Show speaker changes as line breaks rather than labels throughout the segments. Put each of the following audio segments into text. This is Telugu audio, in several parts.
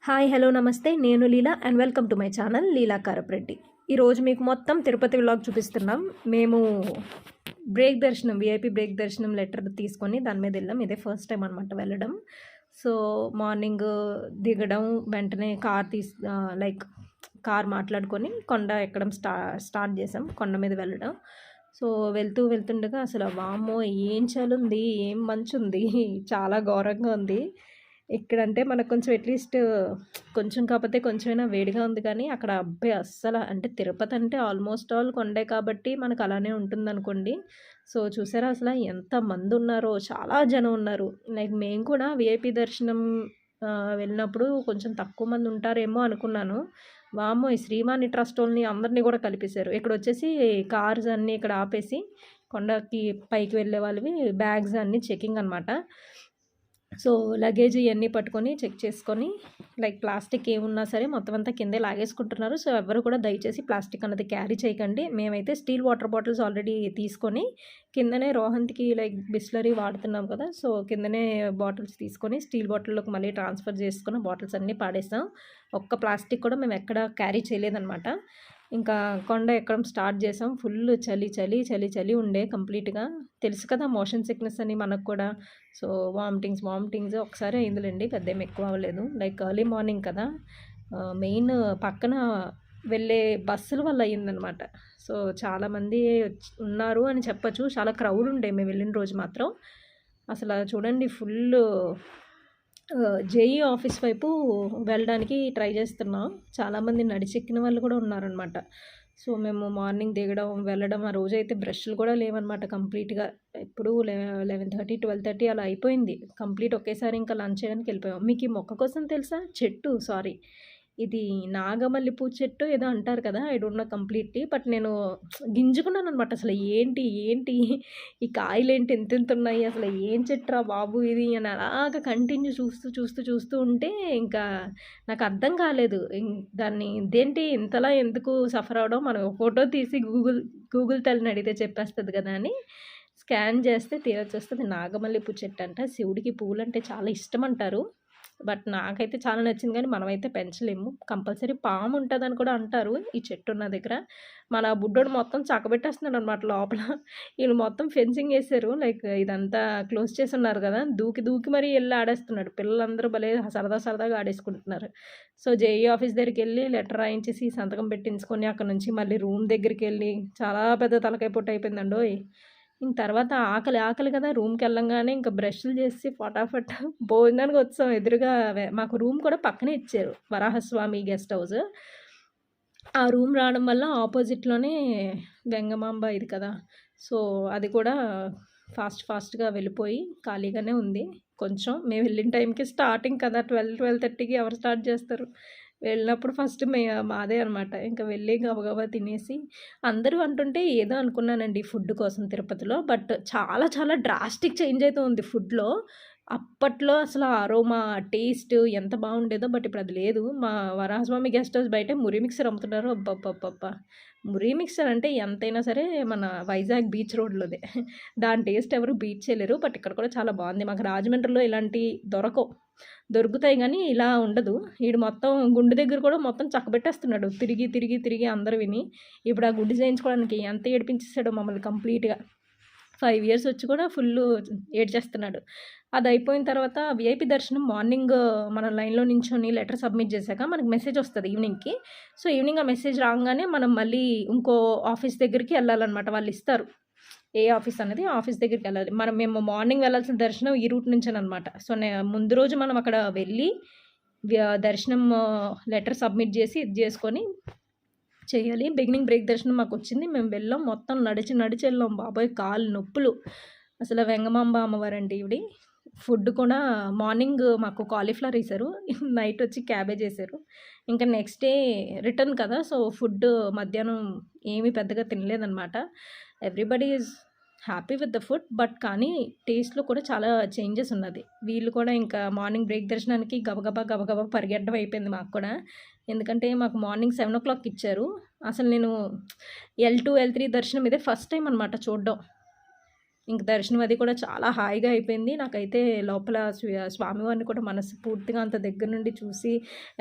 హాయ్ హలో నమస్తే నేను Leela and welcome to my channel Leela Karapreddy. ఈరోజు మీకు మొత్తం తిరుపతి వ్లాగ్ చూపిస్తున్నాం. మేము బ్రేక్ దర్శనం విఐపి బ్రేక్ దర్శనం లెటర్ తీసుకొని దాని మీద వెళ్ళాం. ఇదే ఫస్ట్ టైం అనమాట వెళ్ళడం. సో మార్నింగ్ దిగడం వెంటనే కార్ మాట్లాడుకొని కొండ ఎక్కడం స్టార్ట్ చేసాం. కొండ మీద వెళ్ళడం. సో వెళ్తుండగా అసలు వామ్మో ఏం చలి ఉంది, ఏం మంచు ఉంది, చాలా ఘోరంగా ఉంది. ఇక్కడంటే మనకు కొంచెం అట్లీస్ట్ కొంచెం కాకపోతే కొంచెమైనా వేడిగా ఉంది, కానీ అక్కడ అబ్బాయి అస్సలు అంటే తిరుపతి అంటే ఆల్మోస్ట్ ఆల్ కొండే కాబట్టి మనకు అలానే ఉంటుందనుకోండి. సో చూసారా అసలు ఎంతమంది ఉన్నారో, చాలా జనం ఉన్నారు. లైక్ మేము కూడా విఐపి దర్శనం వెళ్ళినప్పుడు కొంచెం తక్కువ మంది ఉంటారేమో అనుకున్నాను. వామ్మో ఈ శ్రీవాణి ట్రస్ట్ వాళ్ళని అందరినీ కూడా కలిపేశారు. ఇక్కడ వచ్చేసి కార్స్ అన్నీ ఇక్కడ ఆపేసి కొండకి పైకి వెళ్ళే వాళ్ళవి బ్యాగ్స్ అన్నీ చెకింగ్ అనమాట. సో లగేజ్ ఇవన్నీ పట్టుకొని చెక్ చేసుకొని లైక్ ప్లాస్టిక్ ఏమున్నా సరే మొత్తం అంతా కిందే లాగేసుకుంటున్నారు. సో ఎవరు కూడా దయచేసి ప్లాస్టిక్ అన్నది క్యారీ చేయకండి. మేమైతే స్టీల్ వాటర్ బాటిల్స్ ఆల్రెడీ తీసుకొని కిందనే రోహంత్కి లైక్ బిస్లరీ వాడుతున్నాం కదా, సో కిందనే బాటిల్స్ తీసుకొని స్టీల్ బాటిల్లోకి మళ్ళీ ట్రాన్స్ఫర్ చేసుకున్న బాటిల్స్ అన్నీ పాడేసాం. ఒక్క ప్లాస్టిక్ కూడా మేము ఎక్కడ క్యారీ చేయలేదన్నమాట. ఇంకా కొండ ఎక్కడం స్టార్ట్ చేసాం. ఫుల్ చలి చలి చలి చలి ఉండే కంప్లీట్గా. తెలుసు కదా మోషన్ సిక్నెస్ అని మనకు కూడా. సో వామిటింగ్స్ ఒకసారి అయిందిలేండి, పెద్ద ఏమి ఎక్కువ అవ్వలేదు. లైక్ ఎర్లీ మార్నింగ్ కదా, మెయిన్ పక్కన వెళ్ళే బస్సుల వల్ల అయ్యిందనమాట. సో చాలామంది ఉన్నారు అని చెప్పచ్చు. చాలా క్రౌడ్ ఉండే మేము వెళ్ళిన రోజు మాత్రం. అసలు చూడండి ఫుల్ జేఈ ఆఫీస్ వైపు వెళ్ళడానికి ట్రై చేస్తున్నాం. చాలామంది నడిచెక్కిన వాళ్ళు కూడా ఉన్నారనమాట. సో మేము మార్నింగ్ దిగడం వెళ్ళడం ఆ రోజైతే బ్రష్లు కూడా లేవన్నమాట కంప్లీట్గా. ఇప్పుడు 11:30 12:30 అలా అయిపోయింది కంప్లీట్. ఒకేసారి ఇంకా లంచ్ చేయడానికి వెళ్ళిపోయాం. మీకు ఈ మొక్క కోసం తెలుసా? ఇది నాగమల్లి పూ చెట్టు ఏదో అంటారు కదా, I don't know completely. But నేను గింజుకున్నాను అనమాట. అసలు ఏంటి ఈ కాయలేంటి ఎంత ఉన్నాయి, అసలు ఏం చెట్టురా బాబు ఇది అని అలాగా కంటిన్యూ చూస్తూ ఉంటే ఇంకా నాకు అర్థం కాలేదు దాన్ని ఇదేంటి ఇంతలా ఎందుకు సఫర్ అవడం. మనం ఫోటో తీసి గూగుల్ తల్లిని అడిగితే చెప్పేస్తుంది కదా అని స్కాన్ చేస్తే తీరొచ్చేస్తుంది. నాగమల్లి పూ చెట్టు అంట. శివుడికి పూలు అంటే చాలా ఇష్టం అంటారు. బట్ నాకైతే చాలా నచ్చింది, కానీ మనమైతే పెంచలేము. కంపల్సరీ పాము ఉంటుందని కూడా అంటారు ఈ చెట్టు ఉన్న దగ్గర. మన బుడ్డోడు మొత్తం చక్కబెట్టేస్తున్నాడు అనమాట లోపల. వీళ్ళు మొత్తం ఫెన్సింగ్ వేసారు, లైక్ ఇదంతా క్లోజ్ చేసి ఉన్నారు కదా, దూకి మరీ వెళ్ళి ఆడేస్తున్నాడు. పిల్లలందరూ భలే సరదాగా ఆడేసుకుంటున్నారు. సో జేఈ ఆఫీస్ దగ్గరికి వెళ్ళి లెటర్ రాయించేసి సంతకం పెట్టించుకొని అక్కడ నుంచి మళ్ళీ రూమ్ దగ్గరికి వెళ్ళి చాలా పెద్ద తలకాయ పొట్టు అయిపోయిందండోయ్. ఇంక తర్వాత ఆకలి కదా, రూమ్కి వెళ్ళంగానే ఇంకా బ్రష్లు చేసి ఫటాఫట్ భోజనానికి వచ్చాం. ఎదురుగా మాకు రూమ్ కూడా పక్కనే ఇచ్చారు, వరాహస్వామి గెస్ట్ హౌస్. ఆ రూమ్ రావడం వల్ల ఆపోజిట్లోనే వెంగమాంబ ఇది కదా, సో అది కూడా ఫాస్ట్గా వెళ్ళిపోయి ఖాళీగానే ఉంది. కొంచెం మేము వెళ్ళిన టైంకి స్టార్టింగ్ కదా, 12:30కి ఎవరు స్టార్ట్ చేస్తారు. వెళ్ళినప్పుడు ఫస్ట్ మాదే అనమాట. ఇంకా వెళ్ళి గబగబా తినేసి అందరూ అంటుంటే ఏదో అనుకున్నానండి ఫుడ్ కోసం తిరుపతిలో. బట్ చాలా డ్రాస్టిక్ చేంజ్ అయితే ఉంది ఫుడ్లో. అప్పట్లో అసలు అరోమా టేస్ట్ ఎంత బాగుండేదో, బట్ ఇప్పుడు అది లేదు. మా వరాహస్వామి గెస్ట్ హౌస్ బయట మురి మిక్సర్ అమ్ముతున్నారు. అబ్బబ్బబ్బబ్బా, మురి మిక్సర్ అంటే ఎంతైనా సరే మన వైజాగ్ బీచ్ రోడ్లోదే, దాని టేస్ట్ ఎవరు బీట్ చేయలేరు. బట్ ఇక్కడ కూడా చాలా బాగుంది. మాకు రాజమండ్రిలో ఇలాంటి దొరుకుతాయి కానీ ఇలా ఉండదు. వీడు మొత్తం గుండు దగ్గర కూడా మొత్తం చక్కబెట్టేస్తున్నాడు తిరిగి అందరు విని. ఇప్పుడు ఆ గుండు చేయించుకోవడానికి ఎంత ఏడిపించేసాడో మమ్మల్ని కంప్లీట్గా. 5 years వచ్చి కూడా ఫుల్ ఏడ్చేస్తున్నాడు. అది అయిపోయిన తర్వాత విఐపి దర్శనం మార్నింగ్ మన లైన్లో నించొని లెటర్ సబ్మిట్ చేశాక మనకు మెసేజ్ వస్తుంది ఈవినింగ్కి. సో ఈవినింగ్ ఆ మెసేజ్ రాగానే మనం మళ్ళీ ఇంకో ఆఫీస్ దగ్గరికి వెళ్ళాలన్నమాట. వాళ్ళు ఇస్తారు ఏ ఆఫీస్ అనేది, ఆఫీస్ దగ్గరికి వెళ్ళాలి. మేము మార్నింగ్ వెళ్ళాల్సిన దర్శనం ఈ రూట్ నుంచేనమాట. సో ముందు రోజు మనం అక్కడ వెళ్ళి దర్శనం లెటర్ సబ్మిట్ చేసి ఇది చేసుకొని చేయాలి. బిగినింగ్ బ్రేక్ దర్శనం మాకు వచ్చింది. మేము వెళ్ళాం, మొత్తం నడిచి వెళ్ళాం. బాబాయ్ కాళ్ళు నొప్పులు. అసలు వెంగమాంబ అమ్మవారండి ఇవిడి. ఫుడ్ కూడా మార్నింగ్ మాకు కాలీఫ్లవర్ వేశారు, నైట్ వచ్చి క్యాబేజ్ వేశారు. ఇంకా నెక్స్ట్ డే రిటర్న్ కదా, సో ఫుడ్ మధ్యాహ్నం ఏమీ పెద్దగా తినలేదన్నమాట. Everybody is happy with the food, but కానీ టేస్ట్లో కూడా చాలా చేంజెస్ ఉన్నది. వీళ్ళు కూడా ఇంకా మార్నింగ్ బ్రేక్ దర్శనానికి గబగబా పరిగెట్టడం అయిపోయింది మాకు కూడా. ఎందుకంటే మాకు మార్నింగ్ 7 o'clock ఇచ్చారు. అసలు నేను L2 L3 దర్శనం ఇదే ఫస్ట్ టైం అనమాట చూడడం. ఇంక దర్శనం అది కూడా చాలా హాయిగా అయిపోయింది. నాకైతే లోపల స్వామివారిని కూడా మనస్ఫూర్తిగా అంత దగ్గర నుండి చూసి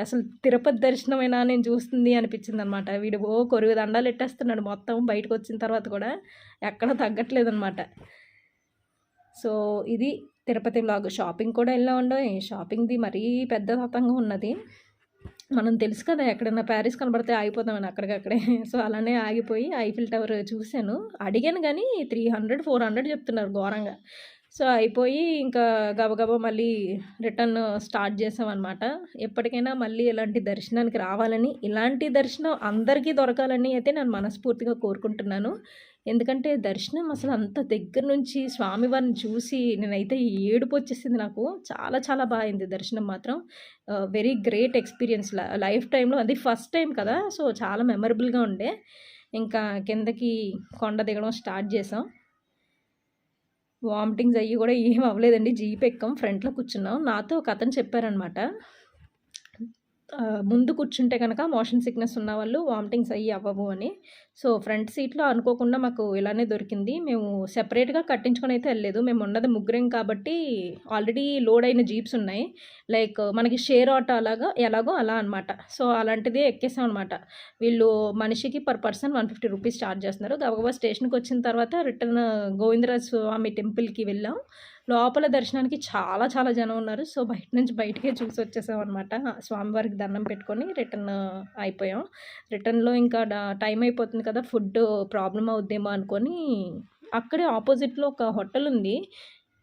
అసలు తిరుపతి దర్శనమేనా నేను చూస్తుంది అనిపించిందనమాట. వీడు కొరువు దండాలు ఎట్టేస్తున్నాడు మొత్తం బయటకొచ్చిన తర్వాత కూడా ఎక్కడ తగ్గట్లేదనమాట. సో ఇది తిరుపతి వ్లాగ్. షాపింగ్ కూడా వెళ్ళామండి. షాపింగ్‌ది మరీ పెద్ద తతంగం ఉన్నది. మనం తెలుసు కదా ఎక్కడన్నా ప్యారిస్ కనబడితే ఆగిపోతామని అక్కడికక్కడే. సో అలానే ఆగిపోయి ఐఫిల్ టవర్ చూశాను. అడిగాను కానీ 300, 400 చెప్తున్నారు ఘోరంగా. సో అయిపోయి ఇంకా గబగబా మళ్ళీ రిటర్న్ స్టార్ట్ చేసామన్నమాట. ఎప్పటికైనా మళ్ళీ ఇలాంటి దర్శనానికి రావాలని, ఇలాంటి దర్శనం అందరికీ దొరకాలని అయితే నేను మనస్ఫూర్తిగా కోరుకుంటున్నాను. ఎందుకంటే దర్శనం అసలు అంత దగ్గర నుంచి స్వామివారిని చూసి నేనైతే ఏడుపు వచ్చేసింది నాకు. చాలా చాలా బాగా అయింది దర్శనం మాత్రం. వెరీ గ్రేట్ ఎక్స్పీరియన్స్ లైఫ్ టైంలో. అది ఫస్ట్ టైం కదా, సో చాలా మెమరబుల్గా ఉండే. ఇంకా కిందకి కొండ దిగడం స్టార్ట్ చేసాం. వామిటింగ్స్ అయ్యి కూడా ఏం అవ్వలేదండి. జీప్ ఎక్కాం, ఫ్రంట్లో కూర్చున్నాం. నాతో ఒక అతను చెప్పారనమాట, ముందు కూర్చుంటే కనుక మోషన్ సిక్నెస్ ఉన్నవాళ్ళు వామిటింగ్స్ అయ్యి అవ్వవు అని. సో ఫ్రంట్ సీట్లో అనుకోకుండా మాకు ఇలానే దొరికింది. మేము సెపరేట్గా కట్టించుకొని అయితే వెళ్ళలేదు. మేము ఉన్నది ముగ్గురం కాబట్టి ఆల్రెడీ లోడ్ అయిన జీప్స్ ఉన్నాయి. లైక్ మనకి షేర్ ఆటో ఎలాగో అలా అనమాట. సో అలాంటిదే ఎక్కేసాం అనమాట. వీళ్ళు మనిషికి పర్ పర్సన్ 150 రూపీస్ ఛార్జ్ చేస్తున్నారు. గబగబా స్టేషన్కి వచ్చిన తర్వాత రిటర్న్ గోవిందరాజ స్వామి టెంపుల్కి వెళ్ళాం. లోపల దర్శనానికి చాలా చాలా జనం ఉన్నారు. సో బయటికే చూసి వచ్చేసాం అనమాట. స్వామివారికి దండం పెట్టుకొని రిటర్న్ అయిపోయాం. రిటర్న్లో ఇంకా టైం అయిపోతుంది కదా, ఫుడ్ ప్రాబ్లం అవుద్దేమో అనుకొని అక్కడే ఆపోజిట్లో ఒక హోటల్ ఉంది.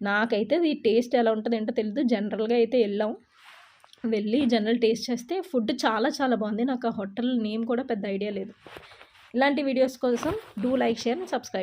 నాకైతే అది టేస్ట్ ఎలా ఉంటుందో ఏంటో తెలీదు. జనరల్గా అయితే వెళ్ళి జనరల్ టేస్ట్ చేస్తే ఫుడ్ చాలా చాలా బాగుంది. నాకు ఆ హోటల్ నేమ్ కూడా పెద్ద ఐడియా లేదు. ఇలాంటి వీడియోస్ కోసం డూ లైక్, షేర్, సబ్స్క్రైబ్.